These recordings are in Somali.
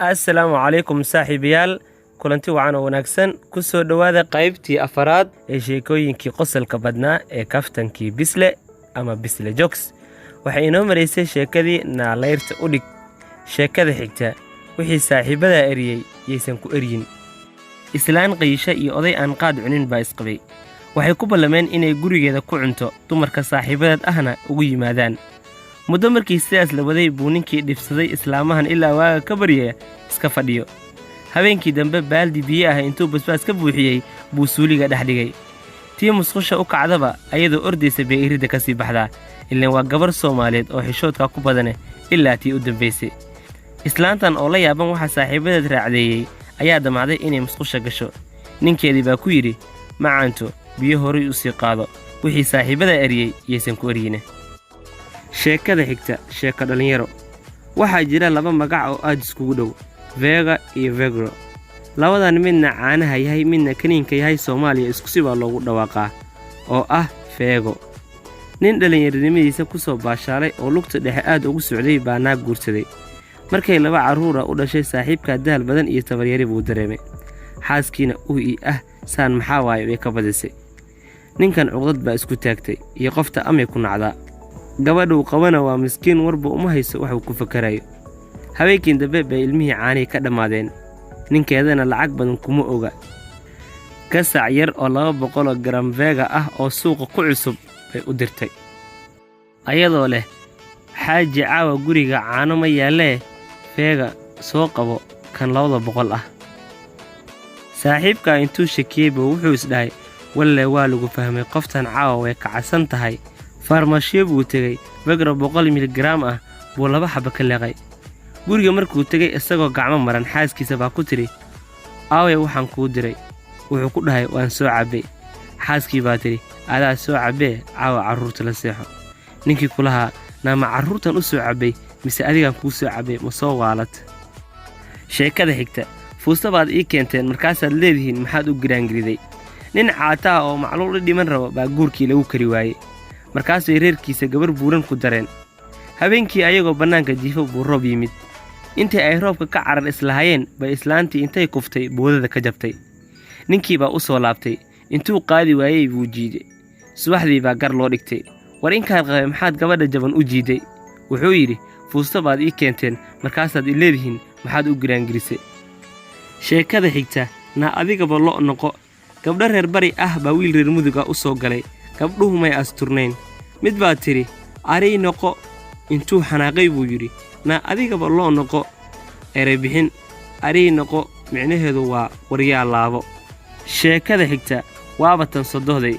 Assalaamu calaykum saaxiibayaal, kulanti wacan oo wanaagsan ku soo dhawaada qaybtii afaraad ee sheekooyinkii qosolka badnaa ee kaftankii Bisle ama Bisle Jokes. Waxay inoo mareysay sheekadii Naalayrta u dhig. Sheekada xigta wixii saaxiibada eriyay yeysan ku eryin. Islaan qiisha iyo oday aan qaad cunin baa isqabay. Waxay ku ballameen inay gurigeeda ku cunto dumarka saaxiibadeed ahna ugu yimaadaan. muddo markii sidaas la waday buu ninkii dhibsaday islaamahan ilaa waaga ka baryaya iska fadhiyo. Habeenkii dambe baaldi biyo ah intuu basbaas ka buuxiyey buu suuliga dhex dhigay. tii musqusha u kacdaba ayadoo ordaysa bay iridda ka sii baxdaa, ileen waa gabar Soomaaliyeed oo xishoodka ku badane ilaa tii u dambaysay. Islaantan oo la yaaban waxa saaxiibadeed raacdeeyey ayaa damacday inay musqusha gasho. ninkeedii baa ku yidhi, macaanto biyo horay u sii qaado, wixii saaxiibada eriyey yeysan ku eryine. sheekada xigta sheeko dhalinyaro. waxaa jira laba magac oo aad iskugu dhow, Vega iyo Vegro. labadan midna caanaha yahay midna kaniinka yahay Soomaaliya isku si baa loogu dhawaaqaa oo ah Vego. nin dhalinyaronimadiisa ku soo baashaalay oo lugta dhexe aad ugu socday baa naag guursaday. markay laba carruura u dhashay saaxiibka daal badan iyo tabaryari buu dareemay. xaaskiina saan maxaa waaye way ka badisay. ninkan cuqdad baa isku taagtay iyo qofta amay ku nacdaa. gabadhu qabana waa miskiin warba uma hayso wax uu ku fakarayo. habeenkii dambe bay ilmihii caanay ka dhammaadeen. ninkeedana lacag badan kuma oga. gasac yar oo 200 garam Vega ah oo suuqa ku cusub bay u dirtay, ayadoo leh xaaji caawa guriga caano ma yaalee, Vega soo qabo kan 200 ah. saaxiibka intuu shakiyey buu wuxuu isdhahay, walle waa lagu fahmay qoftan caawa way kacsan tahay. farmashiyo buu tegey, Vega 100 milligaraam ah buu 2 xabo ka leeqay. guriga markuu tegey isagoo gacmo maran, xaaskiisa baa ku tiri, aaway waxaan kuu diray. wuxuu ku dhahay, waan soo cabbay. xaaskii baa tiri, adaa soo cabbee, caawa carruurta la seexo. ninkii kulahaa, naama carruurtan u soo cabbay mise adigaan kuu soo cabbay ma soo waalad. sheekada xigta fuusta baad ii keenteen markaasaad leedihiin maxaad u giraangiriday. nin caata ah oo macluul u dhiman rabo baa guurkii lagu kari waayey. markaasay reerkiisa gabar buuran ku dareen. habeenkii ayagoo bannaanka jiifo buu roob yimid. intii ay roobka ka carar islahayeen bay islaantii intay kuftay boodada ka jabtay. ninkii baa u soo laabtay, intuu qaadi waayey buu jiiday. subaxdii baa gar loo dhigtay. war inkaad qabay maxaad gabadha jaban u jiiday? wuxuu yidhi, fuusta baad ii keenteen markaasaad i leedihiin maxaad u giraangirisay. sheekada xigta naa adigaba lo' noqo. gabdho reer bari ah baa wiil reer muduga u soo galay. gabdhuhu may asturnayn. mid baa tidhi, arii noqo. intuu xanaaqay buu yidhi, naa adigaba loo noqo. eray bixin arii noqo micnaheedu waa waryaa laabo. sheekada xigta waaba tan sodohday.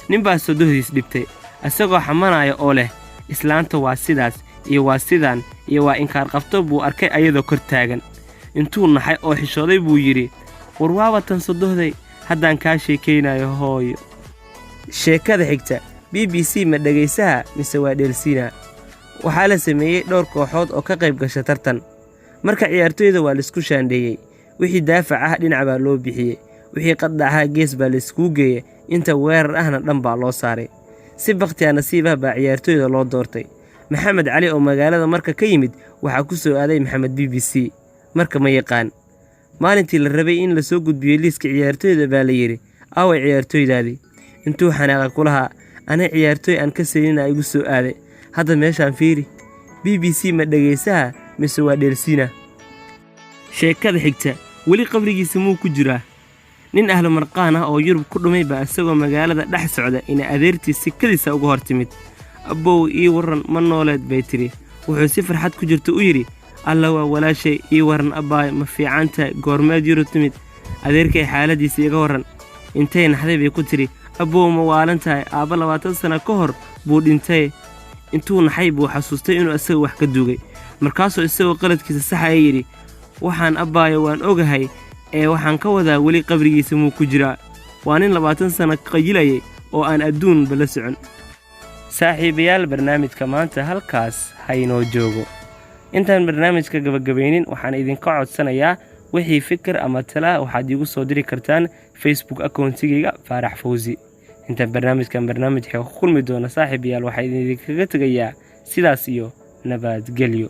ninbaa sodohdiis dhibtay, isagoo xamanaya oo leh islaanta waa sidaas iyo waa sidaan iyo waa inkaar qabto buu arkay ayadoo kor taagan. intuu naxay oo xishooday buu yidhi, war waaba tan sodohday, haddaan kaa sheekaynayo hooyo. sheekada xigta BBC ma dhegaysaha mise waa dheelsiina. waxaa la sameeyey dhowr kooxood oo ka qayb gasha tartan. marka ciyaartoyda waa laisku shaandheeyey. wixii daafac ah dhinac baa loo bixiyey, wixii qaddacaha gees baa laiskugu geeyey, inta weerar ahna dhan baa loo saaray. si bakhtiyaa nasiib ah baa ciyaartoyda loo doortay. maxamed cali oo magaalada marka ka yimid waxaa ku soo aaday maxamed BBC. marka ma yaqaan. maalintii la rabay in la soo gudbiyo liiska ciyaartoyda baa la yidhi, aaway ciyaartoydaadii. intuu xanaaqa kulahaa, ana ciyaartoy aan ka saynina igu soo aaday. hadda meeshaan fiiri, BBC ma dhegaysaha mise waa dheelsiina. sheekada xigta weli qabrigiisa muu ku jiraa. nin ahlu marqaan ah oo Yurub ku dhumay baa isagoo magaalada dhex socda ina adeertii sikadiisa uga hor timid. abbow ii warran ma nooleed bay tiri. wuxuu si farxad ku jirto u yidhi, alla waa walaashay, ii warran abbaay ma fiicantahay, goormeed Yurub timid, adeerkay xaaladiisa iga warran. intay naxday bay ku tiri, abbow ma waalan tahay, aabba 20 sano ka hor buu dhintay. intuu naxay buu xasuustay inuu isaga wax ka duugay. markaasuu isagoo qaladkiisa saxaya yidhi, waxaan abbaayo waan ogahay, ee waxaan ka wadaa weli qabrigiisa muu ku jiraa. waa nin 20 sano qayilayay oo aan adduunba la socon. saaxiibayaal, barnaamijka maanta halkaas haynoo joogo. intaan barnaamijka gabagabaynin waxaan idinka codsanayaa wixii fikir ama tala waxaad iigu soo diri kartaan Facebook account-gayga Faarax Fawzi. intaan barnaamijkan barnaamij xeeq ku kulmi doona saaxiibayaal, waxaan idinkaga tegayaa sidaas iyo nabadgelyo.